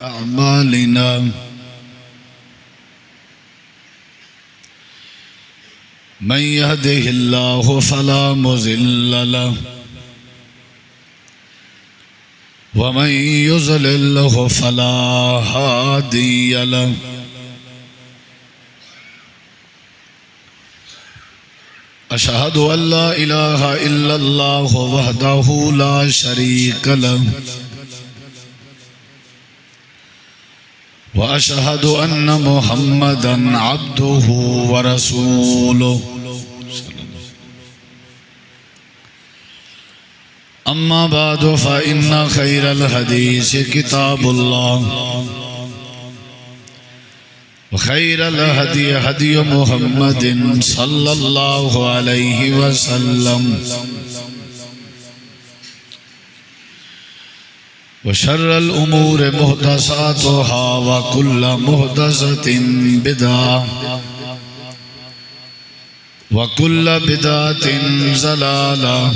أعمالنا من يهده الله فلا مضل له ومن يضلل فلا هادي له أشهد أن لا إله إلا الله وحده لا شريك له وأشهد أن محمدًا عبده ورسوله أما بعد فإن خير الحديث كتاب الله وخير الهدي هدي محمد صلى الله عليه وسلم وشر الأمور محدثاتها وكل محدثة بدعة وكل بدعة ضلالة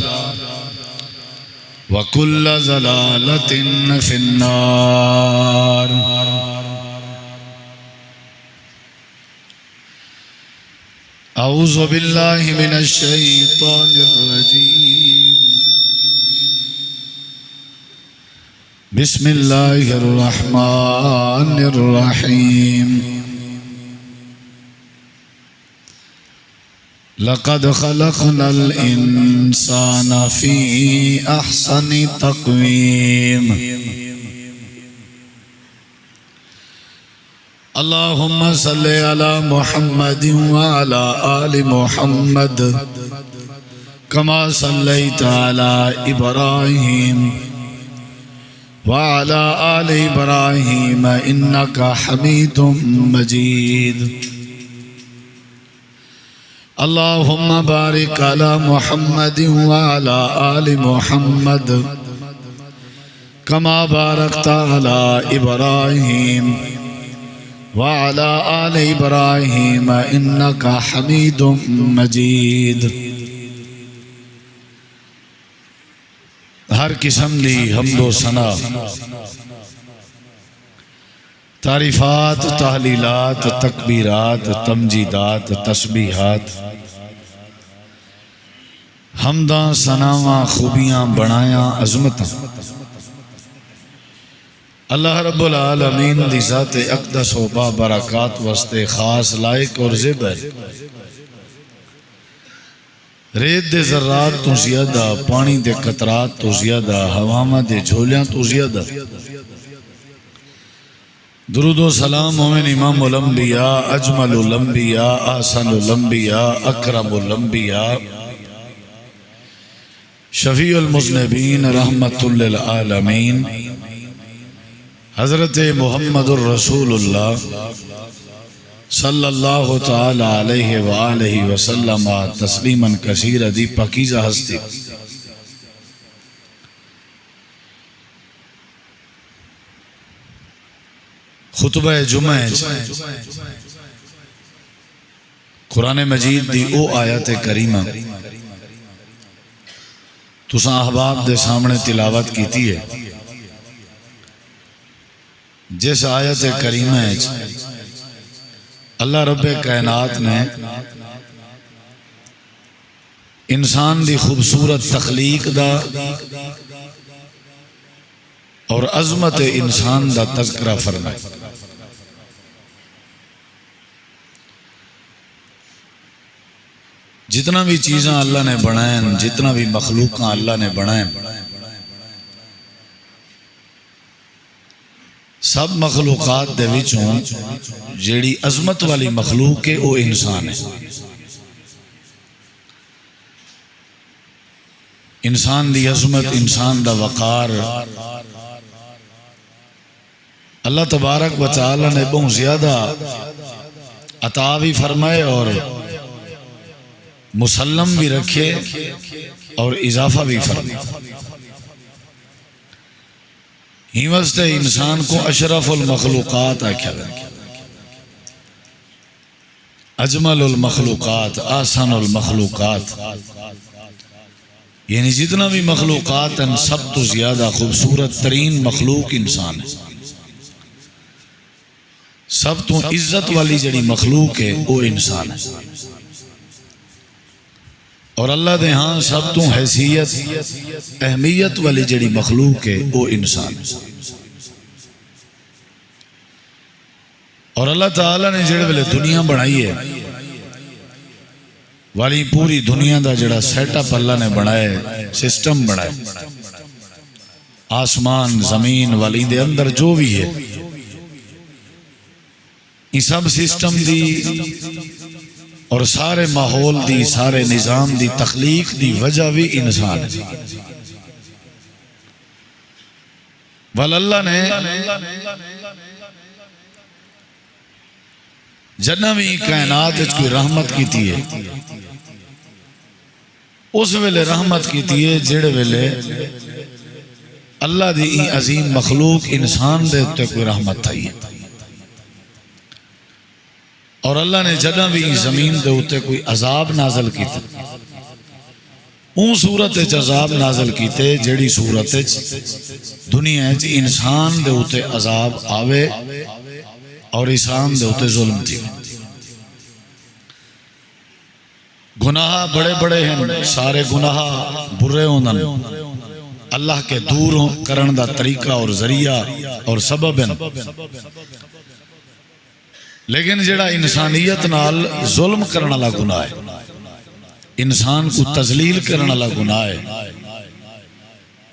وكل ضلالة في النار. أعوذ بالله من الشيطان الرجيم. بسم الله الرحمن الرحيم. لقد خلقنا الإنسان في أحسن تقويم. اللهم صل على محمد وعلى آل محمد كما صليت على إبراهيم وعلى آل إبراهيم إنك حميد مجيد. اللهم بارك على محمد وعلى آل محمد كما باركت على إبراهيم وعلى آل إبراهيم إنك حميد مجيد. ہر قسم دی حمد و ثنا، تعریفات، تحلیلات، تکبیرات، تمجیدات، تسبیحات، حمداں، ثناواں، خوبیاں، بڑایاں، عظمتاں اللہ رب العالمین دی ذات اقدس و بابرکات واسطے خاص لائق اور زیبر. ریت دے ذرات تو زیادہ، پانی دے قطرات تو زیادہ، ہواواں دے جھولیاں تو زیادہ درود و سلام مومن امام الانبیاء، اجمل الانبیاء، احسن الانبیاء، اکرم الانبیاء، شفیع المذنبین، رحمت للعالمین، حضرت محمد الرسول اللہ صلی اللہ تعالی علیہ وآلہ وسلم تسلیماً کثیرا دی پاکیزہ ہستی. خطبہ جمعہ قرآن مجید دی او آیت کریمہ تساں احباب دے سامنے تلاوت کیتی ہے. جس آیت کریمہ اللہ رب کائنات نے انسان دی خوبصورت تخلیق دا اور عظمت انسان دا تذکرہ فرمائے. جتنا بھی چیزاں اللہ نے بنائیں، جتنا بھی مخلوقاں اللہ نے بنائیں، سب مخلوقات دے وچوں جیڑی عظمت والی مخلوق ہے وہ انسان ہے. انسان دی عظمت، انسان دا وقار اللہ تبارک و تعالی نے بہت زیادہ عطا بھی فرمائے اور مسلم بھی رکھے اور اضافہ بھی فرمائے. ہی واسطے انسان کو اشرف المخلوقات آکھا ہے، اجمل المخلوقات، احسن المخلوقات. یعنی جتنا بھی مخلوقات ہیں سب تو زیادہ خوبصورت ترین مخلوق انسان ہے. سب تو عزت والی جڑی مخلوق ہے وہ انسان ہے، اور اللہ دے ہاں سب تو حیثیت اہمیت والی جڑی مخلوق ہے وہ انسان ہے۔ اور اللہ تعالیٰ نے جڑے ویلے دنیا بنائی ہے والی پوری دنیا دا جڑا سیٹ اپ اللہ نے بنایا، سسٹم بنایا، آسمان زمین والی دے اندر جو بھی ہے، یہ سب سسٹم دی اور سارے ماحول دی، سارے نظام دی تخلیق دی وجہ بھی انسان ہے۔ ول اللہ نے جنوی کائنات کوئی رحمت کیتی ہے، اس ویلے رحمت کیتی ہے جڑے ویلے اللہ دی عظیم مخلوق انسان دے تے کوئی رحمت تھی، اور اللہ نے جدہ بھی زمین دے اتے کوئی عذاب نازل کیتے، اون صورت عذاب نازل کیتے جڑی صورت دنیا چ انسان دے اتے عذاب آوے اور انسان دے اتے ظلم تھی۔ گناہ بڑے بڑے ہیں، سارے گناہ برے ہوندن، اللہ کے دور کرن دا طریقہ اور ذریعہ اور سبب ہیں، لیکن جڑا انسانیت نال ظلم کرن والا گناہ ہے، انسان کو تذلیل کرن والا گناہ ہے،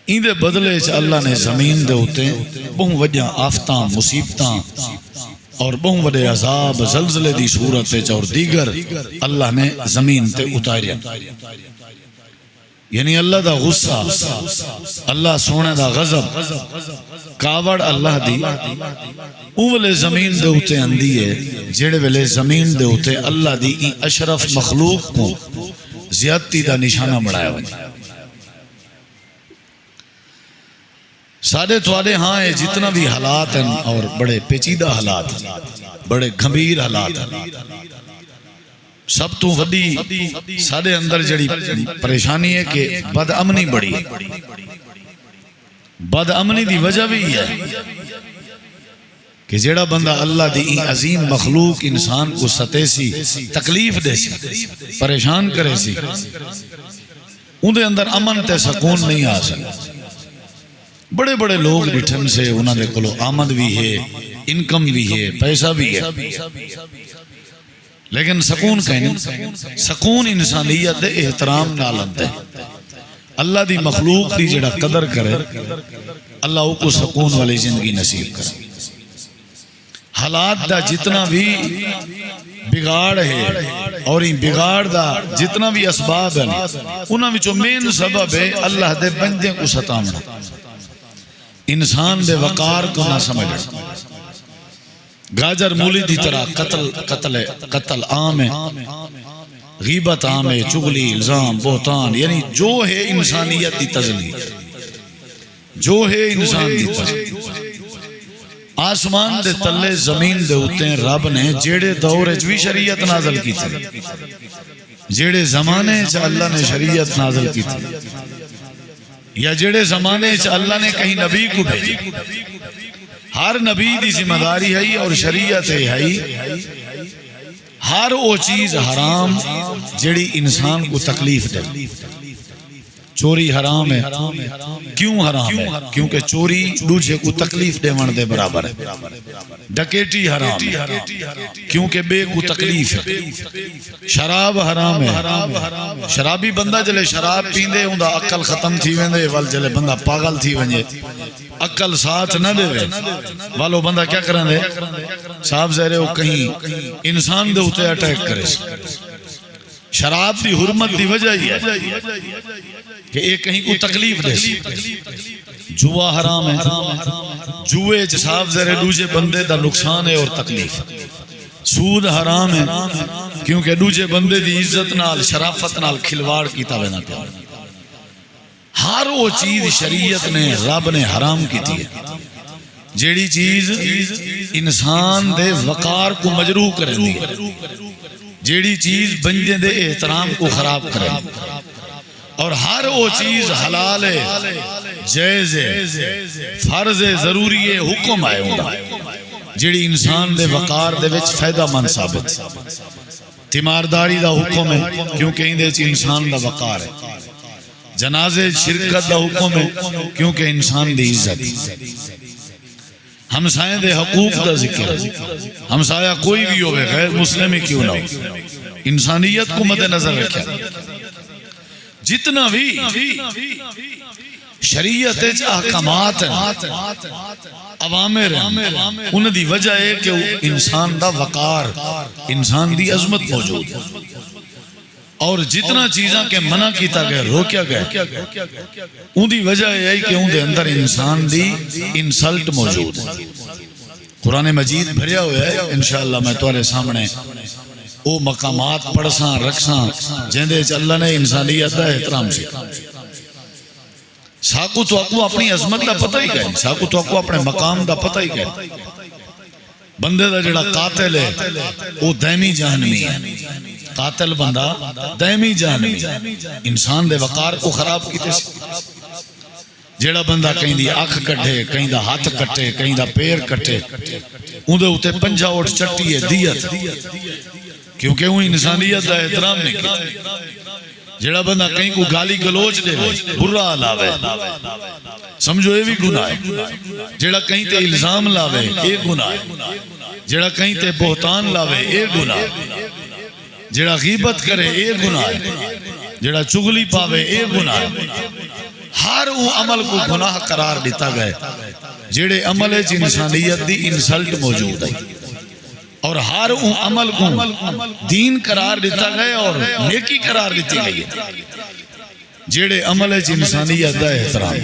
ان دے بدلے چ اللہ نے زمین دے ہوتے بہت وجہ آفتاں مصیبتاں اور بہت بڑے عذاب زلزلے دی صورت اور دیگر اللہ نے زمین تے اتاریا۔ یعنی اللہ دا غصہ، اللہ سونے دا غضب، کاوڑ اللہ دی اولے زمین دے ہوتے اندی ہے جڑے ویلے زمین دے ہوتے اللہ دی اشرف مخلوق کو زیادتی دا نشانہ بڑھایا ہوئے۔ سارے تھوڑے ہاں ہے جتنا بھی حالات ہیں اور بڑے پیچیدہ حالات ہیں، بڑے گھمبیر حالات ہیں، سب تو وڈی سارے اندر جڑی پریشانی ہے کہ بد امنی بڑی ہے۔ بد امنی دی وجہ بھی ہے کہ جڑا بندہ اللہ دی عظیم مخلوق انسان کو ستے سی، تکلیف دے سی، پریشان کرے سی، ان دے اندر امن تے سکون نہیں آ سکتا۔ بڑے بڑے لوگ بٹھن سے انہوں نے کلو آمد بھی ہے، انکم بھی ہے، پیسہ بھی ہے، لیکن سکون کہیں، سکون انسانیت دے احترام نالند ہے۔ اللہ دی مخلوق دی جڑا قدر کرے اللہ کو سکون والی زندگی نصیب کرے۔ حالات دا جتنا بھی بگاڑ ہے اور ان بگاڑ دا جتنا بھی اسباب ہیں انہاں وچوں مین سبب ہے اللہ دے بندے کو ستانا، انسان دے وقار کو نہ سمجھنا۔ گاجر مولی دی طرح قتل عام ہے، غیبت عام ہے، چغلی، الزام، بہتان، یعنی جو ہے انسانیت دی تذلیل، جو ہے انسان دی تذلیل۔ آسمان دے تلے زمین دے ہوتے ہیں رب نے جیڑے دور بھی شریعت نازل کی تھی، جیڑے زمانے چا اللہ نے شریعت نازل کی تھی، یا جڑے زمانے چ اللہ نے کہیں نبی کو بھیجی، ہر نبی دی ذمہ داری ہے اور شریعت ہے، ہر وہ چیز حرام جڑی انسان کو تکلیف دے۔ چوری حرام ہے، کیوں حرام ہے؟ کیونکہ چوری دوسرے کو تکلیف دے ون دے برابر ہے۔ ڈکیٹی حرام ہے کیونکہ بے کو تکلیف ہے۔ شراب حرام ہے، شرابی بندہ جلے شراب پیندے ہوں دا عقل ختم تھی ویندے، وال جلے بندہ پاگل تھی ونجے، عقل ساتھ نہ دے وے والو بندہ کیا کرن دے صاحب زہرے ہو کہیں انسان دے ہوتے اٹیک کرے۔ شراب دی حرمت دی وجہ ہی ہے کہ ایک کہیں کو تکلیف دے سی۔ جوا حرام ہے، جوے صاحب زہرے دوجے بندے دا نقصان ہے اور تکلیف۔ سود حرام ہے کیونکہ دوجے بندے دی عزت نال شرافت نال کھلواڑ کیتا وینا پیا۔ ہر وہ چیز شریعت نے رب نے حرام کی تھی، جیڑی چیز انسان دے وقار کو مجروح کریں دی، جیڑی چیز بندے دے احترام کو خراب کریں، اور ہر وہ چیز حلال ہے، جائز ہے، فرض ہے، ضروری ہے، حکم آئے ہوگا۔ جڑی انسان دے وقار دے وچ فائدہ مند ثابت. تیمارداری دا حکم ہے کیونکہ اندے چ انسان دا وقار ہے. جنازے شرکت دا حکم ہے کیونکہ انسان دی عزت. ہمسائیں دے حقوق دا ذکر ہے. ہمسایہ کوئی بھی ہوئے غیر مسلم ہی کیوں نہ ہو, انسانیت کو مد نظر رکھا. جتنا بھی شریعت احکامات ہیں, عوامر ہیں, ان دی وجہ ہے کہ انسان دا وقار, انسان دی عظمت موجود ہے. اور جتنا چیزاں کے منع کیتا گئے, روکیا گئے, ان دی وجہ ہے کہ ان دے اندر انسان دی انسلٹ موجود ہے. قرآن مجید بھریا ہوئے ہے. انشاءاللہ میں تمہارے سامنے وہ مقامات پڑھساں رکھساں جہندے اللہ نے انسانیت دا احترام سے. ساکو تو اکو اپنی عظمت دا پتہ ہی کہیں, ساکو تو اکو اپنے مقام دا پتہ ہی کہیں. بندے دا جڑا قاتل ہے وہ دائمی جہنمی ہے. قاتل بندہ دائمی جہنمی ہے. انسان دے وقار کو خراب کیتے سے. جڑا بندہ کہیں دی آنکھ کٹے, کہیں دا ہاتھ کٹے, کہیں دا پیر کٹے, اندھے ہوتے پنجا اٹھ چٹی ہے دیت, کیونکہ وہ انسانیت دا احترام نہیں کیتے. جڑا بندہ کہیں کو گالی گلوچ دے برا لاوے, سمجھو یہ بھی گناہ ہے. جڑا کہیں تے الزام لاوے یہ گناہ ہے. جڑا کہیں تے بہتان لاوے یہ گناہ ہے. جڑا غیبت کرے یہ گناہ ہے. جڑا چغلی پاوے یہ گناہ ہے. ہر وہ عمل کو گناہ قرار دیتا گئے جڑے عمل ہے انسانیت دی انسلٹ موجود ہے. اور ہر وہ عمل کو دین قرار دیتا گئے اور نیکی قرار دیتی گئی جڑے عمل ہے انسانیت دا احترام.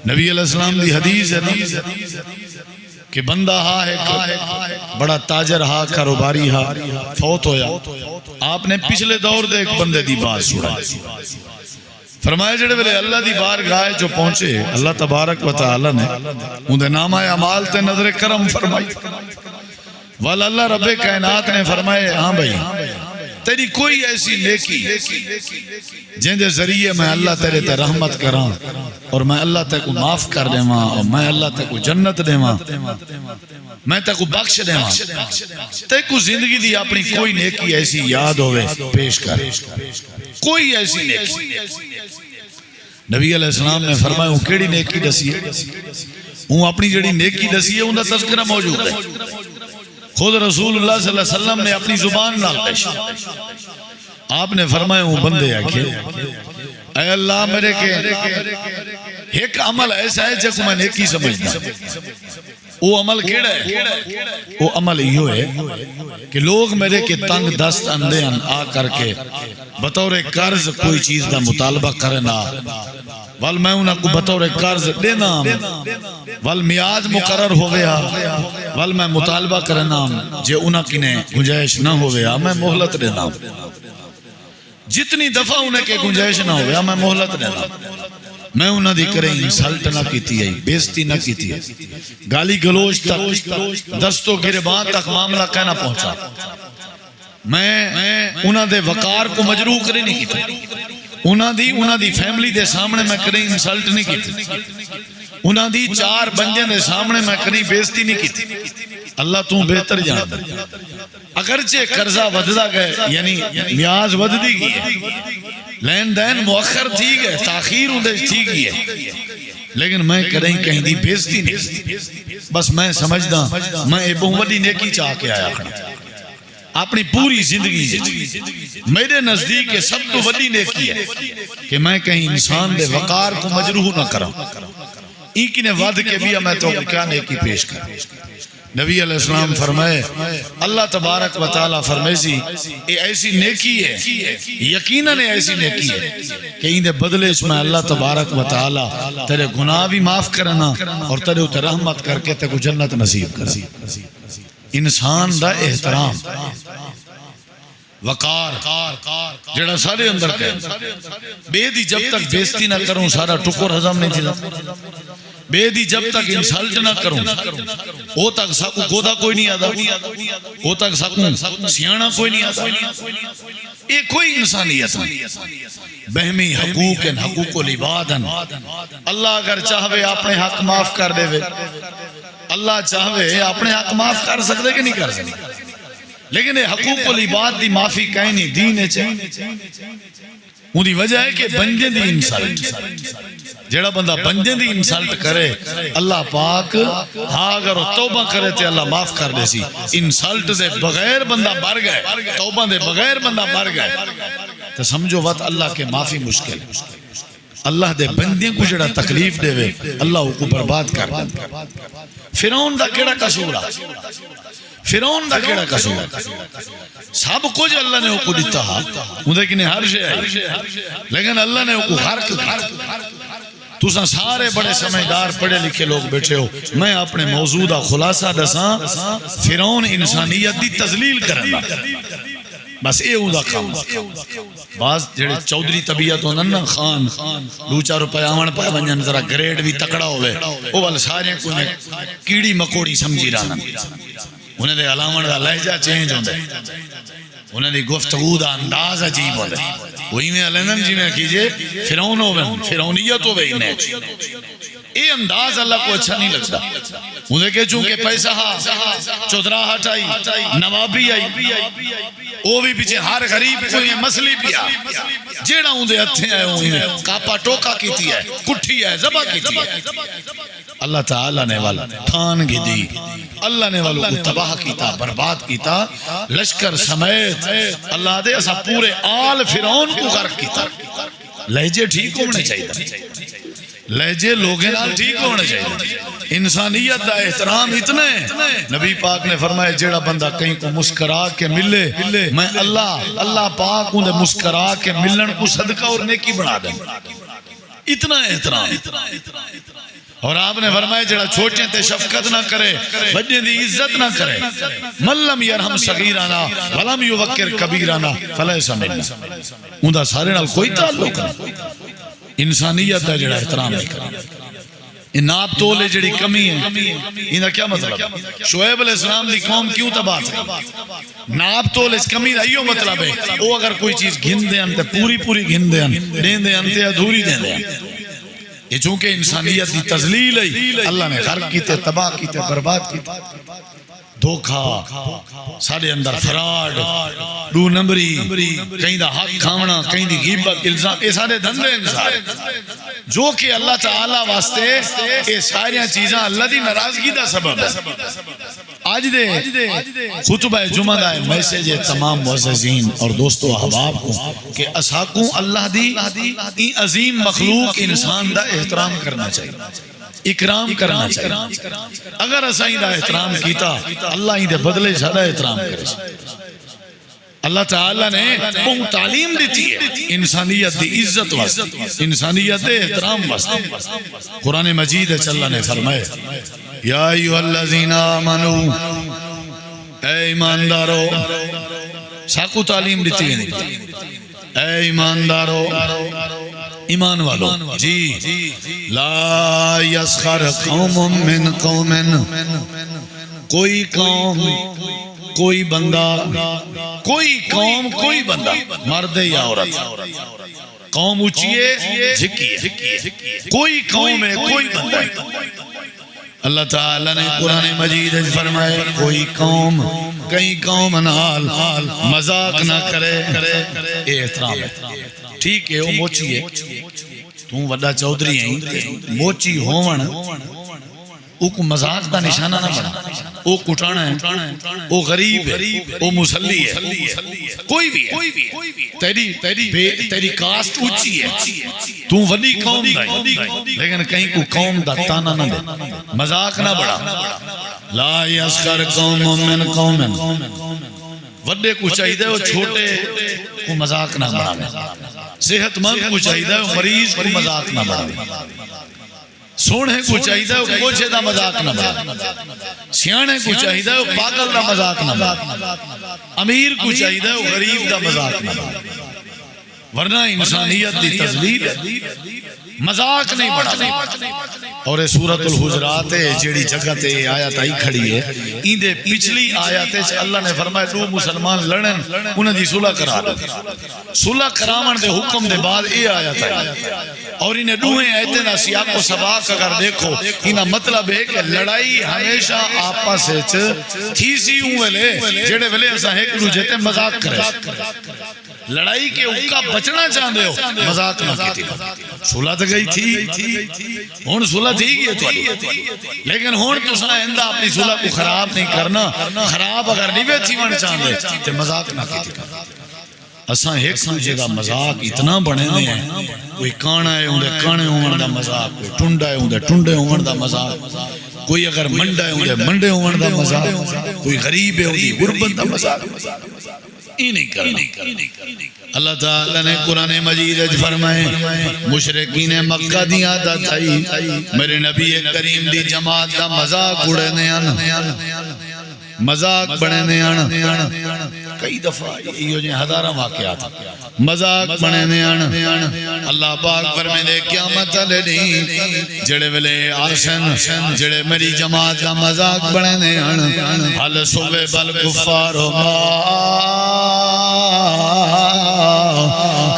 نبی علیہ السلام دی حدیث ہے کہ بندہ ہا ایک بڑا تاجر ہا, کاروباری ہا, فوت ہویا. آپ نے پچھلے دور دے ایک بندے دی بات سنائی. فرمایا جڑے ویلے اللہ دی بارگاہ جو پہنچے, اللہ تبارک و تعالی نے اندے نامہ اعمال تے نظر کرم فرمائی. والا اللہ رب کائنات نے فرمائے ہاں بھائی تیری کوئی ایسی نیکی جن دے ذریعے میں اللہ تیرے تے رحمت کراں اور میں اللہ تے کو معاف کر دے ماں اور میں اللہ تے کو جنت دے ماں, میں تے کو بخش دے ماں. تے کو زندگی دی اپنی کوئی نیکی ایسی یاد ہوئے پیش کر, کوئی ایسی نیکی. نبی علیہ السلام نے فرمایا ہوں کیڑی نیکی دسی ہے, ہوں اپنی جڑی نیکی دسی ہے ان کا تذکرہ موجود ہے. خود رسول اللہ صلی اللہ علیہ وسلم نے اپنی زبان نال پیش, آپ نے فرمایا ہوں بندے آکھے اے اللہ میرے کے ایک عمل ایسا ہے جس کو میں نیکی سمجھتا. وہ عمل کیڑا ہے؟ وہ عمل یہ ہے کہ لوگ میرے کے تنگ دست اندے آ کر کے بطور قرض کوئی چیز دا مطالبہ کرنا, ول میں انہاں کو بطور قرض دینا, ول میعاد مقرر ہو گیا, ول میں مطالبہ کرنا, جے انہاں کی نے گنجائش نہ ہو گیا میں مہلت دینا. جتنی دفعہ انہیں کے گنجائش نہ ہو گیا میں مہلت دینا. میں انہاں دی کریں انسلٹ نہ کیتی ہے, بیزتی نہ کیتی ہے, گالی گلوچ تک دستوں گربان تک معاملہ کہنا پہنچا. میں انہاں دے وقار کو مجروح کرے نہیں کیتا. انہاں دی فیملی دے سامنے میں کریں انسلٹ نہیں کیتی. انہاں دی چار بندے دے سامنے میں کریں بیزتی نہیں کیتی. اللہ تو بہتر جانتا. اگرچہ قرضہ وددا گئے یعنی نیاز وددی گئی ہے, لین دین مؤخر تھی گئے, تاخیر اندے تھی گئی ہے, لیکن میں کہیں دی بیزتی نہیں. بس میں سمجھدا میں اے بہت وڈی نیکی چاہ کے آیا کھڑا. اپنی پوری زندگی میرے نزدیک سب تو وڈی نیکی ہے کہ میں کہیں انسان دے وقار کو مجروح نہ کراں. ایک نے ود کے بھی میں تو کیا نیکی پیش کر. نبی علیہ السلام فرمائے اللہ تبارک و تعالی فرمیسی یہ ایسی نیکی ہے, یقیناً ایسی نیکی ہے کہ ان دے بدلے میں اللہ تبارک و تعالی تیرے گناہ بھی معاف کرنا اور تیرے اتر رحمت کر کے تیرے کو جنت نصیب کر. انسان دا احترام وقار جڑا سارے اندر کہے بے دی جب تک بیزتی نہ کروں سارا ٹکر ہضم نہیں تھی. بے دی جب تک انسلٹ نہ کروں او تک ساکو گودا کوئی نہیں آدھا, او تک ساکو سیانہ کوئی نہیں آدھا. یہ کوئی انسانیت نہیں. بہمی حقوق العباد. اللہ اگر چاہوے اپنے حق معاف کر دے وے, اللہ چاہے اپنے حق معاف کر سکتے کہ نہیں کر سکتے، لیکن یہ حقوق العباد دی معافی کہیں نہیں دین چاہیے. ان دی وجہ ہے کہ بندے دی انسلٹ، جیڑا بندہ بندے دی انسلٹ کرے اللہ پاک ہاں اگر وہ توبہ کرے تے اللہ معاف کر دے سی. انسلٹ دے بغیر بندہ مر گئے، توبہ دے بغیر بندہ مر گئے تو سمجھو وقت اللہ کے معافی مشکل. اللہ دے بندے کو جڑا تکلیف دے وے اللہ کو برباد کر دے. فرعون دا کیڑا قصور ہے؟ فرعون دا کیڑا قصور ہے؟ سب کچھ اللہ نے کو دیتا ہے، اندے کنے ہر شے ہے، لیکن اللہ نے کو غرق کیا. تساں سارے بڑے سمجھدار پڑھے لکھے لوگ بیٹھے ہو، میں اپنے موضوع دا خلاصہ دساں. فرعون انسانیت دی تذلیل کرنا بس اے اوندا کام. بعض جڑے چودھری طبیعت ہوندن نا، خان دو چار روپے آون پے ونجن ذرا گریڈ بھی تکڑا ہوئے، او ول سارے کو کیڑی مکوڑی سمجھی رہنا. انہیں دے علاوہ دا لہجہ چینج ہوندے، انہیں دی گفتگو دا انداز عجیب ہوندے. وہی میں علنن جی میں کیجئے فرعون ہوئے، فرعونیت ہوئے انہیں اے انداز اللہ کو اچھا نہیں لگتا. انہیں کہ چونکہ پیسہ چودرا ہٹائی، نوابی آئی، وہ بھی پیچھے ہر غریب کو یہ مسئلہ پیا جیڑا اندھے ہتھے آئے ہوئے ہیں، کاپا ٹوکا کیتی ہے، کٹھی ہے، زبا کیتی ہے. اللہ تعالیٰ نے والا ٹھان گی دی، اللہ نے والوں کو تباہ کیتا، برباد کیتا، لشکر سمیت اللہ دے اسا پورے آل فرعون کو غرق کیتا. لہجے ٹھیک ہونے چاہیے، لہجے لوگیں ٹھیک ہونے چاہیے. انسانیت دا احترام اتنا ہے. نبی پاک نے فرمایا جیڑا بندہ کہیں کو مسکرا کے ملے میں اللہ پاک انہیں مسکرا کے ملن کو صدقہ اور نیکی بنا دیں. اتنا احترام. اور آپ نے فرمایا جڑا چھوٹے تے شفقت نہ کرے، بڑے دی عزت نہ کرے، من لم یرحم صغیرنا ولم یوقر کبیرنا فلیس منا. اوندا سارے نال کوئی تعلق نہیں. انسانیت دا جڑا احترام نہیں کرے، ناپ تولے جڑی کمی ہے انہا کیا مطلب ہے؟ شعیب علیہ السلام دی قوم کیوں تباہ تھی؟ ناپ تولے اس کمی دا یہ مطلب ہے وہ اگر کوئی چیز گھن دے انتے پوری گھن دے انتے ادھوری دے دے. یہ چونکہ انسانیت دی تذلیل ہے، اللہ نے غرق کیتے، تباہ کیتے، برباد کیتے. دھوکھا سارے اندر، فراڈ، دو نمبری، کہیں دا حق کھاونا، کہیں دی غیبت، الزام، یہ سارے دھندے انسان جو کہ اللہ تعالیٰ واسطے یہ ساری چیزاں اللہ دی ناراضگی دا سبب ہے. آج دے خطبہ جمعہ دا میسیج تمام معززین اور دوستو احباب کو کہ اساکوں اللہ دی عظیم مخلوق انسان دا احترام کرنا چاہیے، اکرام کرنا چاہیے. اگر اسائیں دا احترام کیتا اللہ ہی دے بدلے زیادہ احترام کرے. اللہ تعالیٰ نے وہ تعلیم دیتی ہے انسانیت دی عزت واسطے، انسانیت دے احترام واسطے. قرآن مجید اللہ نے فرمائے یا ایوہ الذین آمنو، اے ایماندارو. ساکو تعلیم دیتی ہے، اے ایماندارو، ایمان والو جی. لا یسخر قوم من قوم، کوئی قوم، کوئی بندہ، کوئی قوم، کوئی بندہ، مرد یا عورت، قوم اچھیے جھکیے، کوئی قوم ہے، کوئی بندہ. اللہ تعالیٰ نے قرآن مجید فرمائے کوئی قوم کئی قوم نال مذاق نہ کرے. احترام ہے، ٹھیک ہے وہ موچی ہے، تم وڈا چودھری ہیں، موچی ہون او کو مذاق دا نشانہ نہ بنا. او کٹانا ہے، او غریب ہے، او مسلی ہے، کوئی بھی ہے، تیری کاسٹ اچھی ہے، تو وڈی قوم دا ہے، لیکن کہیں کو قوم دا تانا نہ دے، مذاق نہ بڑھا. لا یسخر قوم من قوم، وڈے کو چاہیے وہ چھوٹے کو مذاق نہ بڑھا، صحت مند کو چاہیے وہ مریض کو مذاق نہ بڑھا، سونے کو چاہیے وہ کوچے دا مذاق نہ بڑھا، سیانے کو چاہیے وہ پاگل دا مذاق نہ بڑھا، امیر کو چاہیے وہ غریب دا مذاق نہ بڑھا. ورنہ انسانیت دی تذلیل ہے. مذاق نہیں بڑھانا. اور یہ سورۃ الحجرات جیڑی جگہ تے آیت آئی کھڑی ہے ایندے پچھلی آیت وچ اللہ نے فرمایا دو مسلمان لڑن انہاں دی صلح کرا دو. صلح کراون دے حکم دے بعد یہ آیت آئی اور انہیں دوہیں آیتیں دا سیاق و سباق اگر دیکھو انہاں مطلب ہے کہ لڑائی ہمیشہ آپس وچ تھی سی ویلے جڑے ویلے اساں ایک دوجے تے مذاق کرے. لڑائی کے اوکا بچنا چاہندے ہو مذاق نہ کیتی. صلح تے گئی تھی ہن صلح تھی گئی تھی لیکن ہن تساں ایندا اپنی صلح کو خراب نہیں کرنا. خراب اگر نہیں تھی ون چاہندے تے مذاق نہ کیتی. اساں ایک دوجے دا مذاق اتنا بنے ہیں کوئی کانا ہے اون دے کانے ہون دا مذاق کوئی ٹنڈا ہے اون دے ٹنڈے ہون دا مذاق کوئی اگر منڈا ہے اون دے منڈے ہون دا مذاق کوئی غریب ہے اون دی غربت دا مذاق. یہ نہیں کرنا. اللہ تعالیٰ نے قرآن مجید فرمائے مشرکین مکہ دی عادت تھی میرے نبی کریم دی جماعت دا مذاق اڑنے آنا مذاق بڑھنے آنا. کئی دفعہ یہ جو ہزارہ واقعات مذاق بڑھنے آنا. اللہ پاک فرمائے دے قیامت لڑی جڑے ویلے آسن جڑے میری جماعت دا مذاق بڑھنے آنا. حل صبح بل کفار ما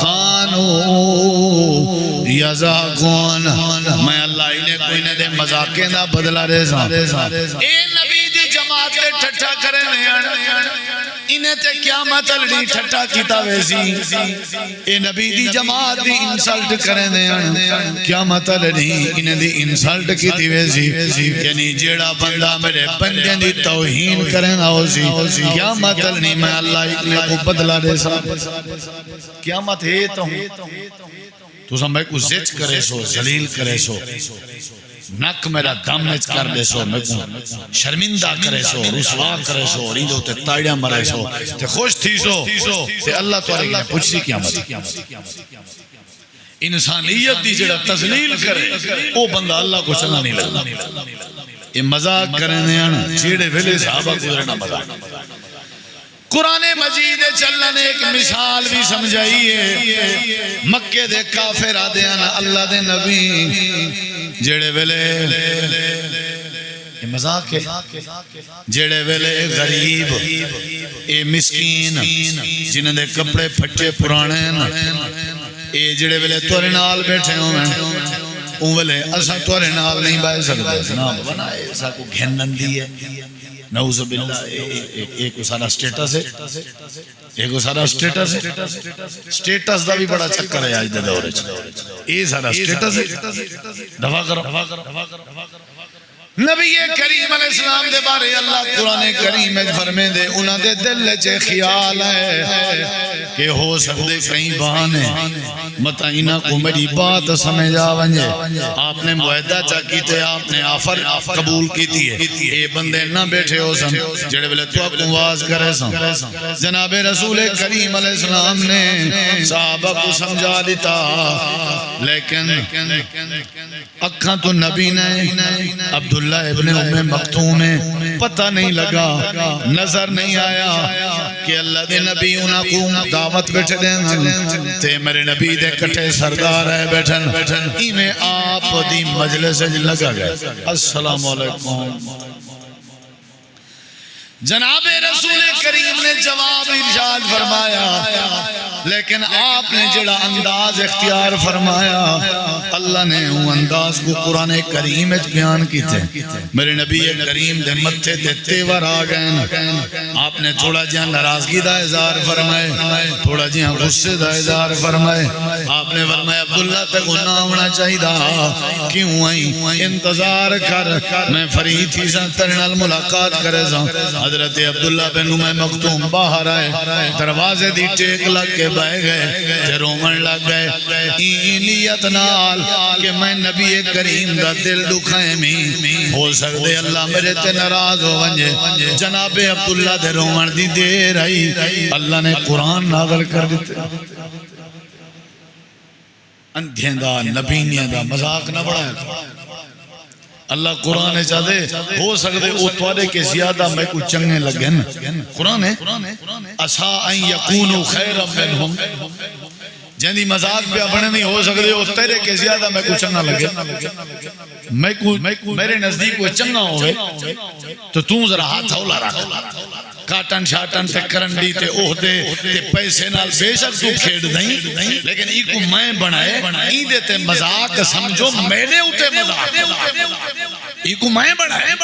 کانو یزاقون. میں اللہ انہیں کوئی نہ دے مذاقیں دا بدلہ ریزا. اے نبی دی جماعت تے ٹھٹا کرنے آنا انہیں تے قیامت لڑی ٹھٹا کیتا ویسی. اے نبی دی جماعت دی انسلٹ کرنے آنا قیامت لڑی انہیں دی انسلٹ کیتی ویسی. یعنی جیڑا بندہ میرے بندے دی توہین کرنا ہو سی قیامت لڑی میں اللہ اکلے کو بدلا دے سا. قیامت ہے تو سمجھ کو زچ کرے سو ذلیل کرے سو نک میرا دم نچ کر دے سو میں کو شرمندہ کرے سو رسوا کرے سو ریندو تے تائیڑیاں مرے سو تے خوش تھی سو تے اللہ تو علیہ پوچھ سی قیامت. انسانیت دی جڑا تذلیل کرے او بندہ اللہ کو چلنا نہیں لگا. یہ مذاق کرنے آنا جیڑے ویلے صحابہ گزرنا مذاق. قرآن مجید چلنا نے ایک مثال بھی سمجھائی ہے. مکے دے کافر آدھے آنا اللہ دے نبی جڑے ویلے یہ مذاق ہے جڑے ویلے غریب اے مسکین جنہاں دے کپڑے پھٹے پرانے اے جڑے ویلے تورے نال بیٹھے ہوئے اون ویلے اساں تورے نال نہیں بیٹھ سکتے. جناب بنائے اساں کو گھنندی ہے نعوذ باللہ. ایک سارا سٹیٹس ہے ایک سارا سٹیٹس ہے. سٹیٹس دا بھی بڑا چکر ہے آج دے دور وچ. اے سارا سٹیٹس ہے دفع کرو. نبی کریم علیہ السلام دے بارے اللہ قرآن کریم میں فرمے دے انہاں دے دل چے خیال ہے کہ ہو سکتے کہیں بہانے متا انہاں کو میری بات سمجھ آونجے. آپ نے معاہدہ چا کیتے آپ نے آفر قبول کیتی ہے. اے بندے نہ بیٹھے ہو سن جڑے بلے تو کو واز کرے سن. جناب رسول کریم علیہ السلام نے صحابہ کو سمجھا دیتا لیکن اکھاں تو نبی نے عبداللہ ابن ام مکتوم پتہ نہیں لگا نظر نہیں آیا کہ اللہ دے نبی انہاں کو دعوت بیٹھے دیں تے میرے نبی دے کٹھے سردار ہے بیٹھن ایمیں آپ دی مجلس لگا گئے. السلام علیکم. جناب رسول کریم نے جواب ارشاد فرمایا لیکن آپ نے جڑا انداز اختیار فرمایا اللہ نے وہ انداز کو قرآن کریم میں بیان کیتے. میرے نبی کریم دے متھے تے تیور آ گئے. آپ نے تھوڑا جہاں ناراضگی دا اظہار فرمائے تھوڑا جہاں غصے دا اظہار فرمائے. آپ نے فرمایا عبداللہ تے گناہ ہونا چاہی دا کیوں آئی انتظار کر میں فرید تھی سا ترنال ملاقات کرے سا. حضرت عبداللہ بن ام مکتوم باہر آئے دروازے دی ٹیک لگ کے بہ گئے تے رومن لگ گئے. نیت نال کہ میں نبی کریم دا دل دکھائیں میں ہو سکتے اللہ میرے تے ناراض ہو ونجے. جناب عبداللہ دے رومن دی دیر آئی اللہ نے قرآن نازل کر دیتے. اندھیں دا نبینیاں دا مذاق نہ بڑھایا. اللہ قرآن چاہتے ہو سکتے او توارے کے زیادہ میں کو چنگے لگن. قرآن ہے اسا ان یکونو خیرا منہم جہاں مذاق پہ بنے نہیں ہو سکتے ہو تیرے کے زیادہ میں کو چنگا لگے میرے نزدیک وہ چنگا ہوئے تو تم ذرا ہاتھ ہولا رکھ کاٹن شاٹن تے کرنڈی تے اوہدے تے پیسے نال بے شک تو کھیڑ دیں لیکن ایک کو میں بنائے ایندے تے مذاق سمجھو میرے ہوتے مذاق ایک کو میں بنائے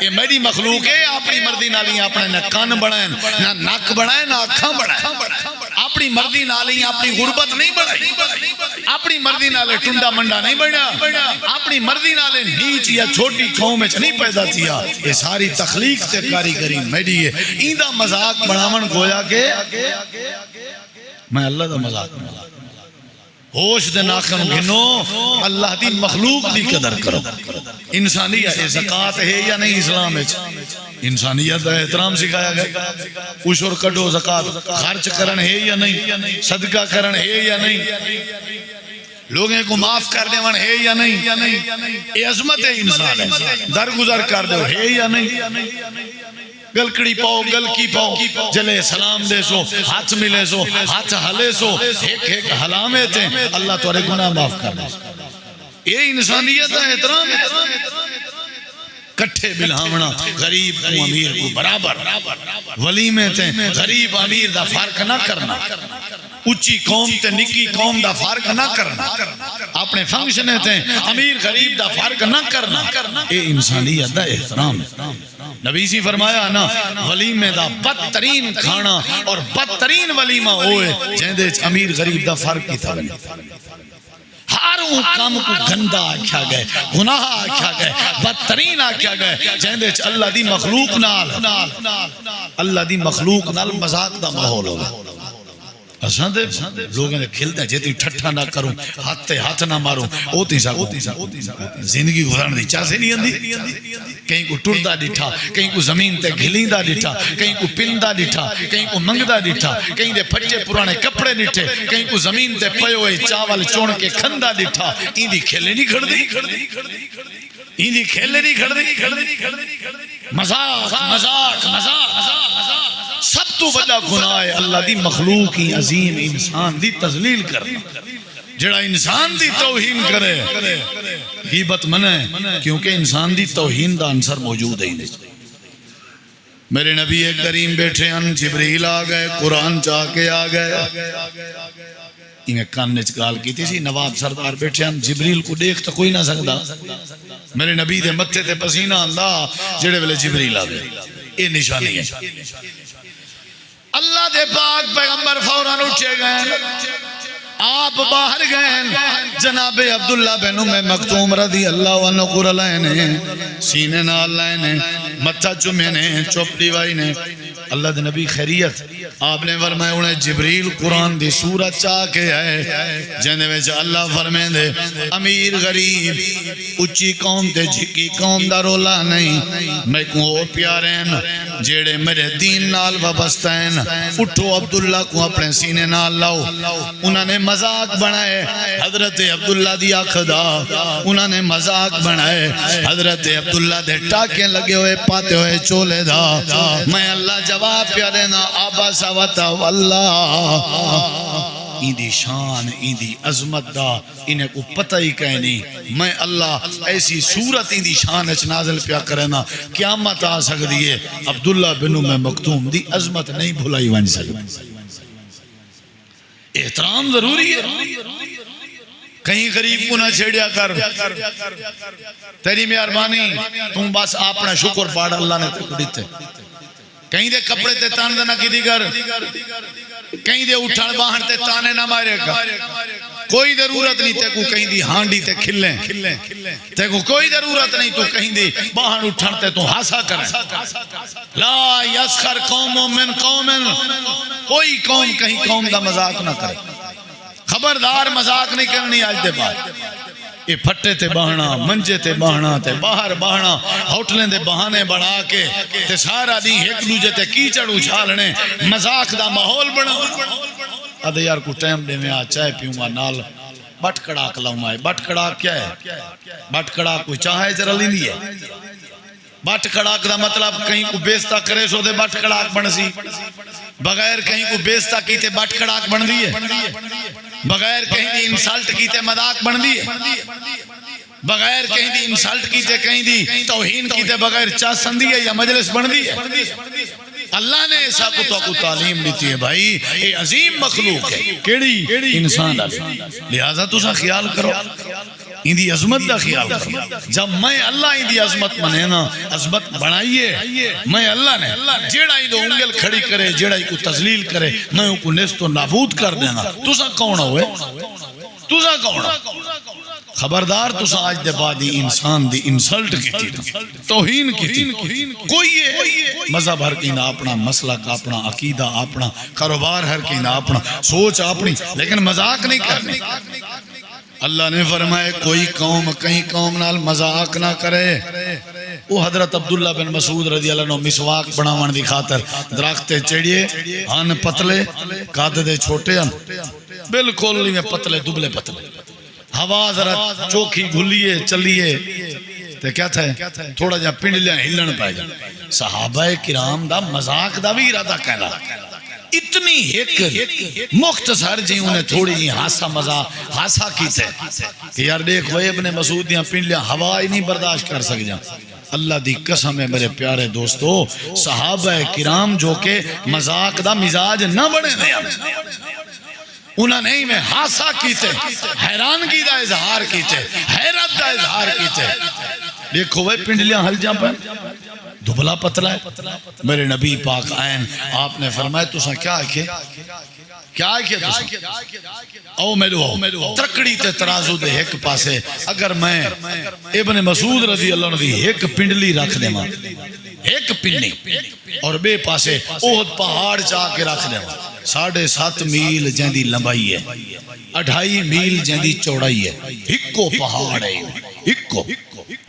یہ میری مخلوق ہے اپنی مرضی نالی اپنے نہ کان بنائیں نہ ناک بنائیں نہ آنکھاں بنائیں اپنی مرضی نالی اپنی غربت نہیں بڑھائی اپنی مرضی نالے ٹنڈا منڈا نہیں بڑھا اپنی مرضی نالے نیچ یا چھوٹی قوم میں نہیں پیدا کیا یہ ساری تخلیق تے کاریگری میری ہے ایندہ مذاق بڑھامن گویا کہ میں اللہ دا مذاق بڑھا ہوش دے ناکن گھنو اللہ دی مخلوق دی قدر کرو انسانیت زکاة ہے یا نہیں اسلام ہے انسانیت دا احترام سکھایا گیا عشر کڈو زکاة خرچ کرن ہے یا نہیں صدقہ کرن ہے یا نہیں لوگیں کو معاف کر دیون ہے یا نہیں یہ عظمت انسان ہے درگزر کر دو ہے یا نہیں گلکڑی پاؤ گلکی پاؤ جلے سلام دے سو ہاتھ ملے سو ہاتھ ہلے سو ایک حلامے تھے اللہ تورے گناہ معاف کر دے یہ انسانیت ہے احترام کٹھے بلہامنا غریب کو امیر کو برابر ولیمے تھے غریب امیر دا فرق نہ کرنا اچھی قوم تے نکی قوم دا فرق نہ کرنا اپنے فنکشنے تھے امیر غریب دا فرق نہ کرنا اے انسانیت دا احترام ہے نبی سی فرمایا نا ولیمے دا بدترین کھانا اور بدترین ولیمہ ہوئے جہندے امیر غریب دا فرق کی تھا ہاروں کام کو گندہ آکھا گئے گناہ آکھا گئے بدترین آکھا گئے جہندے اللہ دی مخلوق نال اللہ دی مخلوق نال مذاق دا ماحول ہوگا اساں دے لوگوں نے کھلتے ہیں جیتی ٹھٹھا نہ کروں ہاتھ نہ ماروں اوتی سا زندگی گزارن دی چاہ سے نہیں اندھی کہیں کو ٹردہ ڈٹھا کہیں کو زمین تے گھلیندہ ڈٹھا کہیں کو پندہ ڈٹھا کہیں کو منگدہ ڈٹھا کہیں دے پھٹے پرانے کپڑے ڈٹھے کہیں کو زمین تے پئے ہوئے چاول چون کے کھندہ ڈٹھا این دی کھیلے نہیں کھڑ دی این دی کھیلے نہیں کھڑ دی مذاق مذاق مذاق سب تو بڑا گناہ ہے اللہ دی مخلوق ہی عظیم انسان دی تذلیل کرنا جڑا انسان دی توہین کرے غیبت منع کیونکہ انسان دی توہین دا عنصر موجود ہے میرے نبی کریم بیٹھے ہیں جبریل آ گئے قرآن چاہ کے آ گئے انہیں کان نے چکال کی تھی نواب سردار بیٹھے ہیں جبریل کو دیکھ تو کوئی نہ سکتا میرے نبی دے متھے تے پسینہ آندہ جڑے ویلے جبریل آ گئے یہ نشانی ہے اللہ دے پاک پیغمبر فوراً اٹھے گئے آپ باہر گئے جناب عبداللہ بن ام مکتوم رضی اللہ عنہ قرآن لائنے سینے نال لائنے متھا چمے نے چوپڑی وائی نے اللہ دے نبی خیریت آپ نے فرمائے انہیں جبریل قرآن دی سورت چاہ کے آئے جنہیں ویچے اللہ فرمائے دے امیر غریب اچھی قوم تے جھکی قوم دا رولا نہیں میں کو پیارے ہیں جیڑے میرے دین نال وابستہ ہیں اٹھو عبداللہ کو اپنے سینے نال لاؤ انہوں نے مذاق بنائے حضرت عبداللہ دی آخدا انہوں نے مذاق بنائے حضرت عبداللہ دے ٹاکیں لگے ہوئے پاتے ہوئے چولے دا میں اللہ جواب پیارے نا آبا ساوتا واللہ ایندی شان ایندی عظمت دا انہیں کو پتہ ہی کہیں نہیں میں اللہ ایسی صورت ایندی شان اچ نازل پیا کرنا قیامت آ سکتی ہے عبداللہ بن ام مکتوم دی عظمت نہیں بھلائی ون سکتی احترام ضروری ہے کہیں غریب کو نہ چھیڑیا کر تیری مہربانی تم بس اپنا شکر پاڑ اللہ نے تک دیتے کہیں دے کپڑے تے تان دینا کی دیگر کہیں دے اٹھان باہن تے تانے نہ مارے گا کوئی ضرورت نہیں تے کو کہیں دی ہانڈی تے کھلیں تے کو کوئی ضرورت نہیں تو کہیں دی باہن اٹھان تے تو ہاسا کریں لا یسخر قوم من قوم کوئی قوم کہیں قوم دا مذاق نہ کرے خبردار مذاق نہیں کرنی آج دے بعد یہ پھٹے تے بہنا منجے تے بہنا تے باہر بہنا ہوٹلیں دے بہانے بڑھا کے تے سارا دی ایک دوجے تے کیچڑ اچھالنے مذاق دا ماحول بنا ادھے یار کو ٹائم دے میں آ چائے پیوں گا نال بٹ کڑاک لاؤں آئے بٹ کڑاک کیا ہے بٹ کڑاک کوئی چاہے ذرا لی نہیں ہے بٹ کڑاک دا مطلب کہیں کو بیستا کرے سو دے بٹ کڑاک بن سی بغیر کہیں کو بیستا کیتے بٹ کڑاک بن دی ہے بغیر کہیں دی انسلٹ کیتے مذاق بن دی بغیر کہیں دی انسلٹ کیتے کہیں دی توہین کیتے بغیر چاسندی ہے یا مجلس بن دی ہے اللہ نے ایسا کتوں کو تعلیم دیتی ہے بھائی یہ عظیم مخلوق ہے کیڑی انسان لہذا تسا خیال کرو ان دی عظمت دا خیال کرو جب میں اللہ ان دی عظمت منے نا عظمت بنائیے میں اللہ نے جیڑا ہی دو انگل کھڑی کرے جیڑا ہی کو تذلیل کرے میں ان کو نیست و نابود کر دینا تسا کون ہوئے تسا کون خبردار تسا آج دے بعد انسان دی انسلٹ کی تھی توہین کی تھی کوئی مذہب ہر کی نہ اپنا مسلک اپنا عقیدہ اپنا کاروبار ہر کی نہ اپنا سوچ اپنی لیکن مذاق نہیں کرنے اللہ نے فرمائے کوئی قوم کہیں قوم نال مذاق نہ کرے وہ حضرت عبداللہ بن مسعود رضی اللہ عنہ مسواک بناون دی خاطر درختے چڑھیے ہن پتلے قد دے چھوٹے ہن بالکل میں پتلے دبلے پتلے ہوا ذرا چوکھی گھلیے چلیے تے کیا تھا تھوڑا جا پنڈلیاں ہلن پائے جا صحابہ کرام دا مذاق دا بھی ارادہ کہنا اتنی ایک مختصر جی انہیں تھوڑی جی ہاسا کی تھے کہ یار دیکھ وہ ابن مسعود دیاں پنڈلیاں ہوا ہی نہیں برداشت کر سک جا اللہ دی قسم ہے میرے پیارے دوستو صحابہ کرام جو کہ مذاق دا مزاج نہ بڑے دیا انہوں نے میں ہاسا کیتے حیرانگی دا اظہار کیتے حیرت دا اظہار کیتے دیکھو وہ پنڈلیاں ہل جا پر دبلا پتلا ہے میرے نبی پاک آئین آپ نے فرمایا تسا کیا ہے کیا ہے تسا او میلو ترکڑی تے ترازو دے ایک پاسے اگر میں ابن مسعود رضی اللہ عنہ دی ایک پنڈلی رکھ دے ماں ایک پنڈلی اور بے پاسے احد پہاڑ چاہ کے رکھ دے ماں 7.5 میل جیندی لمبائی ہے 2.5 میل جیندی چوڑائی ہے ہکو پہاڑ ہے ہکو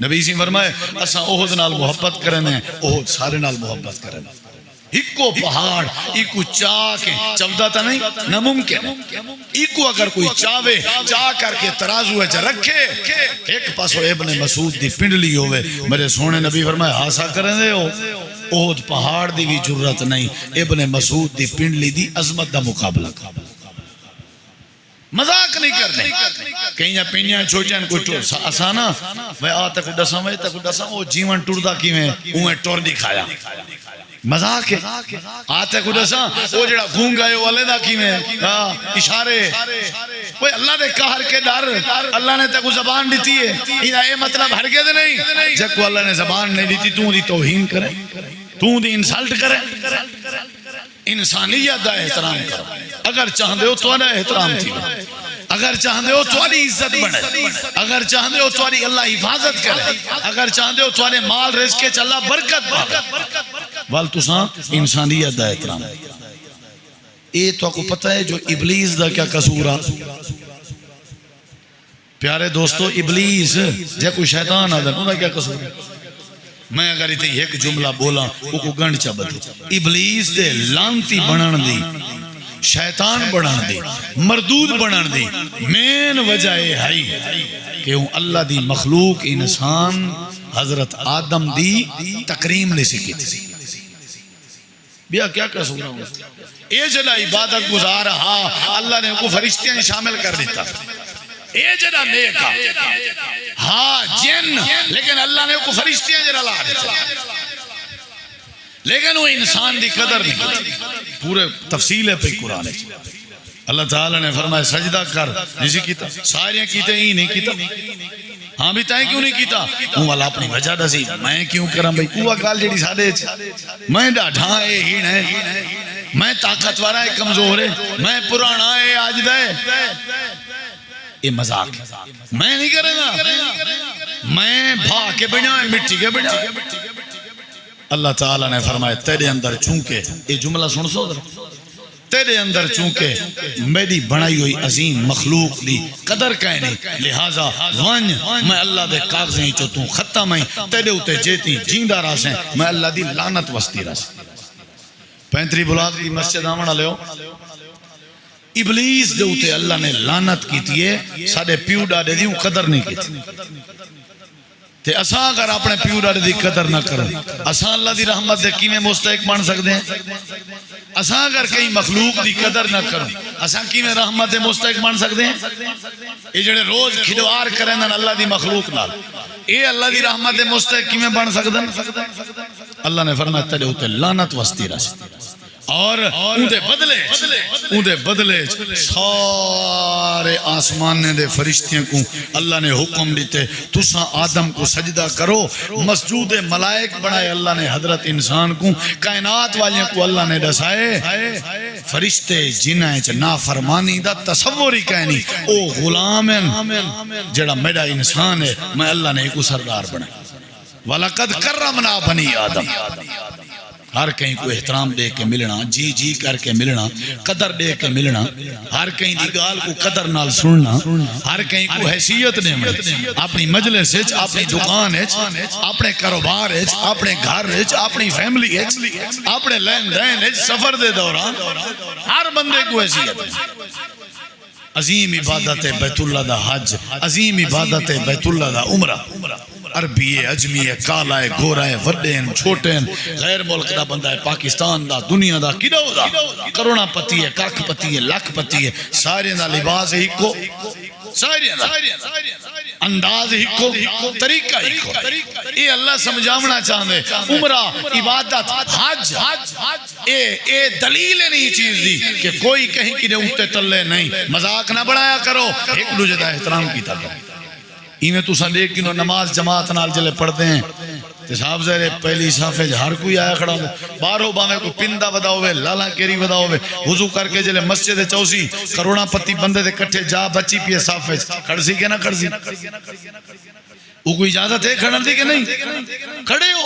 نبی سی فرمائے اساں احد نال محبت کرنے احد سارے نال محبت کرنے ہکو پہاڑ ایکو چاہ کے چودہ تا نہیں ناممکن ایکو اگر کوئی چاہوے چاہ کر کے ترازو ہے جا رکھے ایک پاسو ابن مسعود دی پنڈلی ہوئے میرے سونے نبی فرمائے ہاسا کرنے ہو احد پہاڑ دی بھی جرت نہیں ابن مسعود دی پنڈلی دی عظمت دا مقابلہ مذاق نہیں کرنے کہیں یا پینیاں چھوچیں کوئی آسانا میں آتا کو ڈساں میں تا کو ڈساں وہ جیون ٹوڑ دا کی میں اوہیں ٹور نہیں کھایا مذاق ہے آتے کو ڈساں وہ جڑا گھون گئے والے دا کی میں اشارے وہ اللہ دے قہر کے ڈر اللہ نے تے کو زبان دیتی ہے انہا اے مطلب ہرگے دے نہیں جب کو اللہ نے زبان نہیں دیتی تو دی توہین کرے تو دی انسلٹ کرے انسانیت دا احترام کرو اگر چاہندے ہو تو احترام تھی اگر چاہندے ہو تو عزت بڑھے اگر چاہندے ہو تو اللہ حفاظت کرے اگر چاہندے ہو تو مال رزق کے چلا برکت پاوے والتساں انسانیت دا احترام اے تو کو پتہ ہے جو ابلیس دا کیا قصورا پیارے دوستو ابلیس جے کوئی شیطان آدھر انہا کیا قصور ہے میں اگر اتنی ایک جملہ بولا وہ کو گنڈ چا بدل ابلیس دے لانتی بنان دی شیطان بنان دی مردود بنان دی مین وجہ ہے کہ ہوں اللہ دی مخلوق انسان حضرت آدم دی تکریم نے سکی تھی بیا کیا قصور ہوں اے جلا عبادت گزار ہاں اللہ نے کو فرشتیاں شامل کر دیتا اے جنا نیکا ہاں جن لیکن اللہ نے کو فرشتیاں جنا لا دیتا لیکن وہ انسان دی قدر نہیں پورے تفصیل ہے پہ قرآن اللہ تعالیٰ نے فرمایا سجدہ کر جیسی کیتا ساریاں کیتے ہی نہیں کیتا ہاں بھی تائیں کیوں نہیں کیتا ہوں والا اپنی وجہ دسی میں کیوں کرم بھئی کوہ کال جیڑی سادے میں ڈاٹھاں اے ہی ہے میں طاقت وارا ہے کمزور ہے میں پرانا ہے آج دے یہ مذاق میں نہیں کرے گا میں بھا کے بنا مٹی کے بنا اللہ تعالیٰ نے فرمایا تیرے اندر چونکہ یہ جملہ سن سو تیرے اندر چونکہ میری بنائی ہوئی عظیم مخلوق دی قدر کہنے لہذا ونج میں اللہ دے کاغذیں چوتوں ختم ہیں تیرے ہوتے جیتی جیندہ راسیں میں اللہ دی لعنت وستی راسیں 35 بلاک دی مسجد آمنہ لے ہو ابلیس دے ہوتے اللہ نے لعنت کی تھی ساڑھے پیو ڈاڑے دیوں قدر نہیں کی تھی تے اساں اگر اپنے پیو ڈاڈے دی قدر نہ کریں اساں اللہ دی رحمت دے کیویں مستحق بن سکدے ہیں؟ اساں اگر کئی مخلوق دی قدر نہ کریں اساں کیویں رحمت دے مستحق بن سکدے ہیں؟ یہ جڑے روز کھلوار کریں اللہ دی مخلوق نال اے اللہ دی رحمت دے مستحق کیویں بن سکدے ہیں؟ اللہ نے فرمایا تیرے اوتے لعنت وستی رہے اور اون دے بدلے سارے آسمانے دے فرشتیاں کو اللہ نے حکم دیتے تساں آدم کو سجدہ کرو مسجود ملائک بنائے اللہ نے حضرت انسان کو کائنات والیاں کو اللہ نے دسائے فرشتے جنہیں چ نافرمانی دا تصور ہی کہنی او غلام جڑا میرا انسان ہے میں اللہ نے ایک سردار بنایا وَلَقَدْ كَرَّمْنَا بَنِي آدم ہر کہیں کو احترام دے کے ملنا جی جی کر کے ملنا قدر دے کے ملنا ہر کہیں دی گال کو قدر نال سننا ہر کہیں کو حیثیت دے اپنی مجلس وچ اپنی دکان وچ اپنے کاروبار وچ اپنے گھر وچ اپنی فیملی وچ اپنے لین دین وچ سفر دے دوران ہر بندے کو حیثیت عظیم عبادت ہے بیت اللہ دا حج عظیم عبادت ہے بیت اللہ دا عمرہ عربی ہے اجمی ہے کالا ہے گورا ہے وڈے ہیں چھوٹے ہیں غیر ملک دا بندہ ہے پاکستان دا دنیا دا کدو دا کروڑا پتی ہے کاک پتی ہے لاکھ پتی ہے سارے دا لباس ہی کو سارے دا انداز ہی کو طریقہ ہی کو یہ اللہ سمجھامنا چاہتے عمرہ عبادت حج اے دلیل نہیں چیز دی کہ کوئی کہیں کی اوتے تلے نہیں مذاق نہ بڑھایا کرو ایک دوسرے دا احترام کیتا کرو ایویں تساں لیکن نماز جماعت نال جلے پڑھتے ہیں تے صاحب زہرے پہلی صافے ہر کوئی آیا کھڑا ہو باہروں باویں کوئی پندا ودا ہوے لالا کیری ودا ہوے وضو کر کے جلے مسجد چوسی کروڑا پتی بندے دے کٹھے جا بچی پیے صافے کھڑسی کہ نہ کھڑسی وہ کوئی اجازت ہے کھڑن دی کہ نہیں کھڑے ہو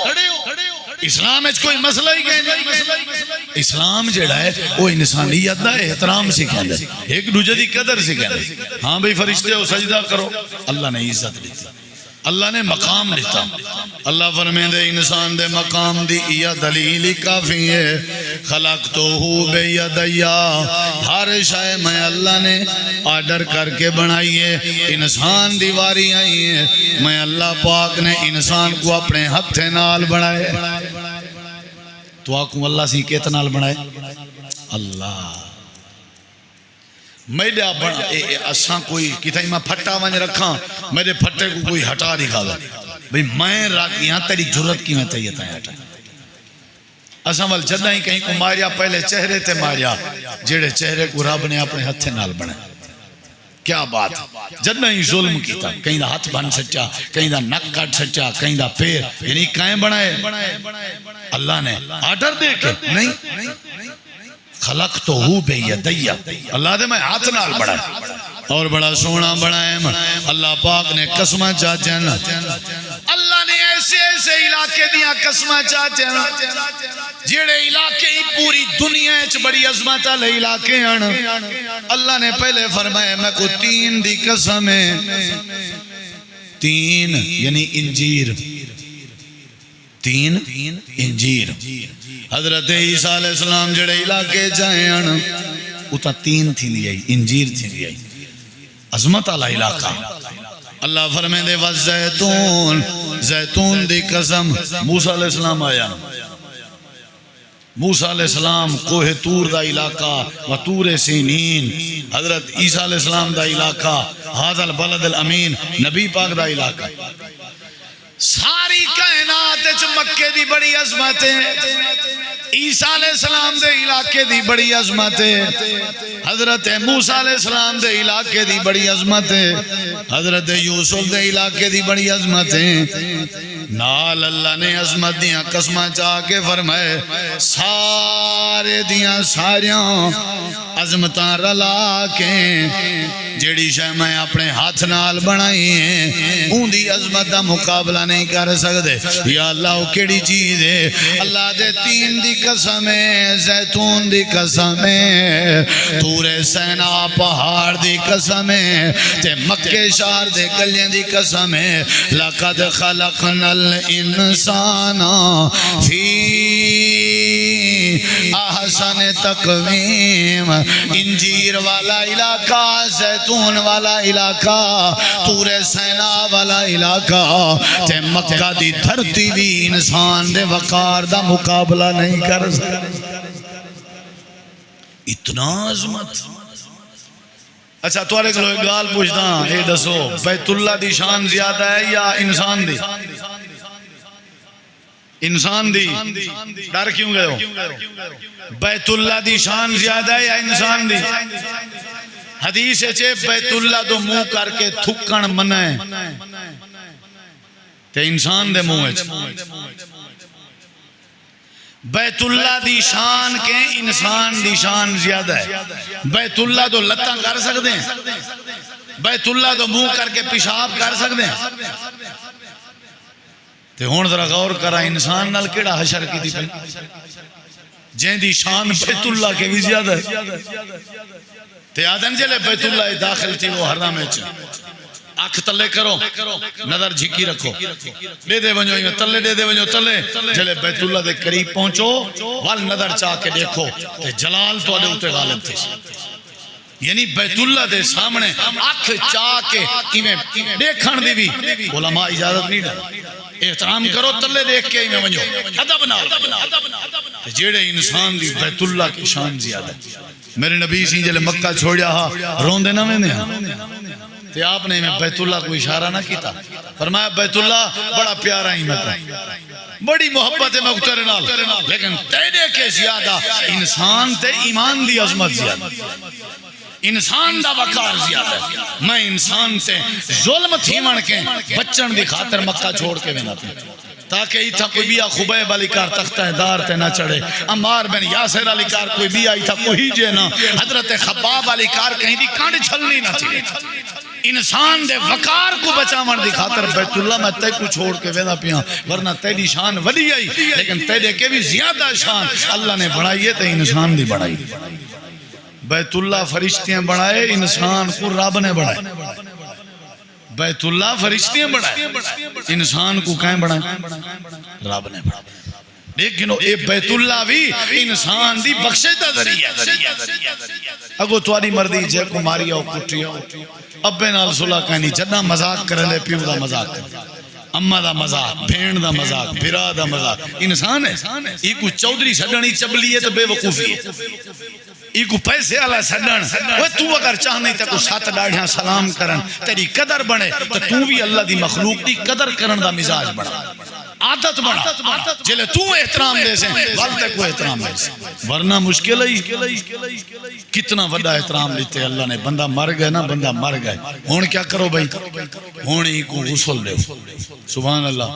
اسلام وچ کوئی مسئلہ ہی نہیں اسلام جڑا ہے وہ انسانیت دا احترام سکھاندا ہے ایک دوجے دی قدر سکھاندا ہے ہاں بھئی فرشتے ہو سجدہ کرو اللہ نے عزت دی اللہ نے مقام دیتا اللہ فرمیندے انسان دے مقام دی یا دلیل کافی ہے خلقتہو بیدیا ہر شے میں اللہ نے آرڈر کر کے بنائی ہے انسان دیواری آئی ہے میں اللہ پاک نے انسان کو اپنے ہتھے نال بنائے تو آکوں اللہ سی کیت نال بنائے اللہ میڈیا بنا اساں کوئی کتائی میں پھٹا ونج رکھاں میرے پھٹے کو کوئی ہٹا دکھا دے بھئی میں راکیاں تیری جرت کی میں تیتا ہے ہٹا اساں وال جدہ ہی کہیں کو ماریا پہلے چہرے تے ماریا جیڑے چہرے کو رب نے اپنے ہتھے نال بنے کیا بات جدہ ہی ظلم کیتا کہیں دا ہاتھ بن سچا کہیں دا نک کٹ سچا کہیں دا پیر یعنی کہیں بنائے اللہ نے آرڈر دے کے نہیں خلقتہو بیدیا اللہ دے میں ہاتھ نال بڑھائے اور بڑا سونا بڑھائے اللہ پاک نے قسمہ چاچن اللہ نے ایسے ایسے علاقے دیا قسمہ چاچن جیڑے علاقے ہی پوری دنیا اچ بڑی عظمت والے علاقے ہیں اللہ نے پہلے فرمایا میں کو 3 دی قسم ہے 3 یعنی انجیر 3 انجیر حضرت عیسیٰ علیہ السلام جڑے علاقے جائیں اتا 3 تھی دیئی انجیر تھی دیئی عظمت علی علاقہ اللہ فرمائے دے والزیتون زیتون دی قسم موسیٰ علیہ السلام آیا موسیٰ علیہ السلام کوہ تور دا علاقہ و تور سینین حضرت عیسیٰ علیہ السلام دا علاقہ حاضر البلد الامین نبی پاک دا علاقہ ساری کائنات مکے دی بڑی عظمت ہے عیسیٰ علیہ السلام دے علاقے دی بڑی عظمت ہے حضرت موسیٰ علیہ السلام دے علاقے دی بڑی عظمت ہے حضرت یوسف دے علاقے دی بڑی عظمت ہے نال اللہ نے عظمت دیاں قسمہ چاہ کے فرمائے سارے دیاں ساریاں عظمتاں رلا کے جیڑی شے میں اپنے ہاتھ نال بنائی ہیں اون دی عظمت دا مقابلہ نہیں کر سکتے یا اللہ وہ کیڑی چیز ہے اللہ دے 3 دی قسم ہے زیتون دی قسم ہے تور سینا پہاڑ دی قسم ہے تے مکے شہر دے گلیاں دی قسم ہے لقد خلقنا الانسان فی احسن احسان تقویم، انجیر والا علاقہ، زیتون والا علاقہ، طور سینا والا علاقہ، تے مکہ دی دھرتی بھی انسان دے وقار دا مقابلہ نہیں کر سکتا۔ اتنا عظمت۔ اچھا تو ایک لوگ گال پوچھتا ہاں، اے دسو بیت اللہ دی شان زیادہ ہے یا انسان دی؟ انسان دی۔ ڈر کیوں گئے ہو؟ بیت اللہ دی شان زیادہ ہے یا انسان دی؟ حدیث ہے بیت اللہ دو منہ کر کے تھکن منع ہے تے انسان دے منہ ہے۔ بیت اللہ دی شان کے انسان دی شان زیادہ ہے۔ بیت اللہ دو لتاں کر سکتے ہیں، بیت اللہ دو منہ کر کے پیشاب کر سکتے ہیں۔ تے ہون ذرا غور کرا انسان نال کیڑا حشر کی تھی پہلے جن دی شان بیت اللہ کے بھی زیادہ ہے۔ تے آدم جلے بیت اللہ داخل تھی وہ حرام ہے آنکھ تلے کرو، نظر جھکی رکھو، دے دے ونجو میں تلے، دے دے ونجو تلے، جلے بیت اللہ دے قریب پہنچو وال نظر چاہ کے دیکھو تے جلال تو آدھے اتے غالب تھی۔ یعنی بیت اللہ دے سامنے آنکھ چاہ کے دیکھن دی بھی علماء اجازت نہیں دے، احترام کرو، تلے دیکھ کے میں ونجو ادب نہ جیڑے انسان دی بیت اللہ کی شان زیادہ۔ میرے نبی سی جلے مکہ چھوڑیا ہاں روندے نہ میں تے آپ نے میں بیت اللہ کو اشارہ نہ کیتا، فرمایا بیت اللہ بڑا پیارا ہی مکہ، بڑی محبت ہے مکتر نال، لیکن تیرے کے زیادہ انسان تے ایمان دی عظمت زیادہ، انسان دا وقار زیادہ ہے۔ میں انسان تے ظلم تھیمن کے بچن دی خاطر مکہ چھوڑ کے بنا تے تاکہ ایتھا کوئی بھی خبیب علی کار تختہ دار تے نہ چڑھے، عمار بن یاسر علی کار کوئی بھی آئی تھا کوئی جے نہ، حضرت خباب علی کار کہیں دی کانڈ چھلنی نہ تھی۔ انسان دے وقار کو بچاون دی خاطر بیت اللہ میں تے کو چھوڑ کے ویدا پیاں، ورنہ تیری شان ولی آئی، لیکن تیرے کے بھی زیادہ شان اللہ نے بڑھائی ہے تے انسان دی بڑھائی۔ بیت اللہ فرشتیاں بڑھائے، انسان کو رب نے بڑھائے۔ بیت اللہ فرشتیاں بڑھائے، انسان کو کہیں بڑھائے؟ رب نے بڑھائے۔ لیکن اے بیت اللہ بھی انسان دی بخشش دا ذریعہ۔ اگو تواری مردی جے کو ماری آؤ کٹی آؤ، ابے نال صلح کہنی، جنہ مذاق کرے لے پیو دا مذاق کرے، اممہ دا مذاق، بھین دا مذاق، بھرا دا مذاق، انسان ہے۔ ای کو چودری سڈنی چبلی ہے تو بے وقوفی ہے، ای کو پیسے والا سڈن، وہ تو اگر چاہنے تے کو سات ڈاڑیاں سلام کرن تیری قدر بنے تو تو بھی اللہ دی مخلوق دی قدر کرن دا مزاج بڑھا، عادت بڑھا، جلے تو احترام دے سے والدہ کو احترام دے سے، ورنہ مشکل ہے۔ کتنا بڑا احترام لیتے اللہ نے، بندہ مر گئے نا، بندہ مر گئے، ہون کیا کرو بھائی، ہون ہی کو غسل دے، سبحان اللہ،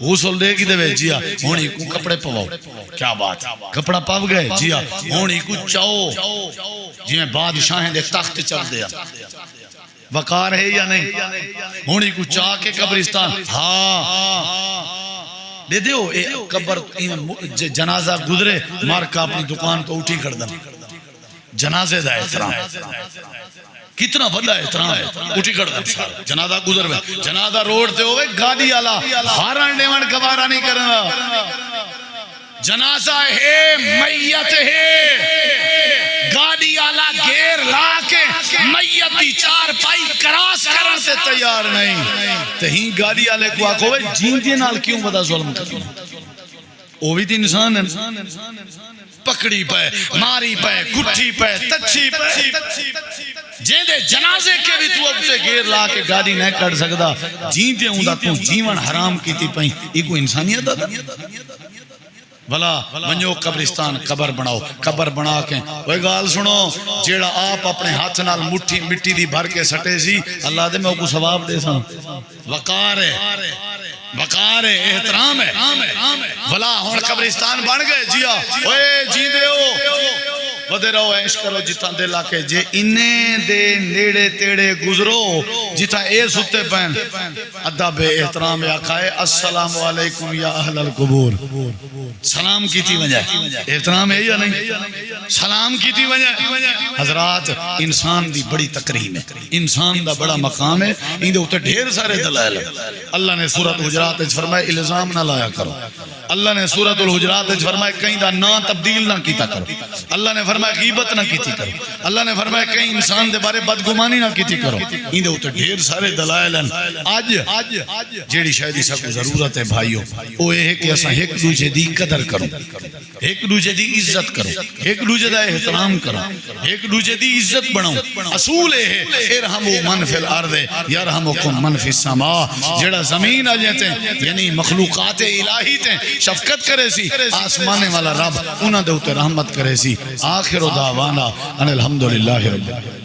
غسل دے کی دے جیا، ہون ہی کو کپڑے پواؤ، کیا بات، کپڑا پاو گئے جیا، ہون ہی کو چاؤ، جی میں بادشاہیں دے تخت چل دیا، وقار ہے یا نہیں، ہون ہی کو چاہ کے قبرستان، ہاں دے دیو، قبر جنازہ گزرے مار کا اپنی دکان تو اٹھی کر دن، جنازے دا احترام، کتنا بڑا احترام ہے، اٹھی کر دن جنازہ گزر میں، جنازہ روڈ تے ہوئے گاڑی آلا ہاران ڈیوان کبارا نہیں کرنا، جنازہ ہے، میت ہے، گاڑی آلا گیر لا کے میتی چار پائی کراس کرن سے تیار نہیں، تہیں گاڑی آلے کو آکھو جیندے نال کیوں بدا ظلم کرنا، وہ بھی تی انسان ہے، پکڑی پہ، ماری پہ، کٹھی پہ، تچھی پہ، جیندے جنازے کے بھی تو اب سے گیر لا کے گاڑی نہیں کر سکتا، جیندے ہوں دا تو جیون حرام کی تھی پہیں، یہ کوئی انسانیت دا بھلا منجو قبرستان قبر بناؤ، قبر بنا کے وہ گال سنو، جیڑا آپ اپنے ہاتھ نال مٹھی مٹی دی بھر کے سٹے سی، اللہ دے میں کو ثواب دے سا، وقار ہے، وقار ہے، احترام ہے، بھلا ہون قبرستان بن گئے جیا، اوے جی دے ہو ودے رہو عیش کرو جتاں دے لاکے، جے انہیں دے نیڑے تیڑے گزرو جتاں اے ستے پہن ادب احترام آقائے السلام علیکم یا اہل القبور، سلام کی تھی وجہ، احترام ہے یا نہیں، سلام کی تھی وجہ۔ حضرات انسان دی بڑی تکریم ہے، انسان دا بڑا مقام ہے، ان دے ہوتے ڈھیر سارے دلائل ہیں۔ اللہ نے سورۃ حجرات فرمائے الزام نہ لایا کرو، اللہ نے سورۃ الحجرات وچ فرمایا کہیں دا نا تبدیل نہ کیتا کرو، اللہ نے فرمایا غیبت نہ کیتی کرو، اللہ نے فرمایا کہیں انسان دے بارے بدگمانی نہ کیتی کرو۔ ایندے اوتے ڈھیر سارے دلائل ہیں۔ اج جیڑی شاید اس کو ضرورت ہے بھائیو او اے ہے کہ اساں ایک دوسرے دی قدر کرو، ایک دوسرے دی عزت کرو، ایک دوسرے دا احترام کرو، ایک دوسرے دی عزت بناؤ۔ اصول اے ہے ارحموا من فی الارض یرحمکم من فی السماء، جڑا زمین اجے یعنی مخلوقات الہی تے شفقت کرے سی، آسمانے والا رب انہاں دے اوتے رحمت کرے سی۔ آخر دعوانا ان الحمدللہ رب العالمین۔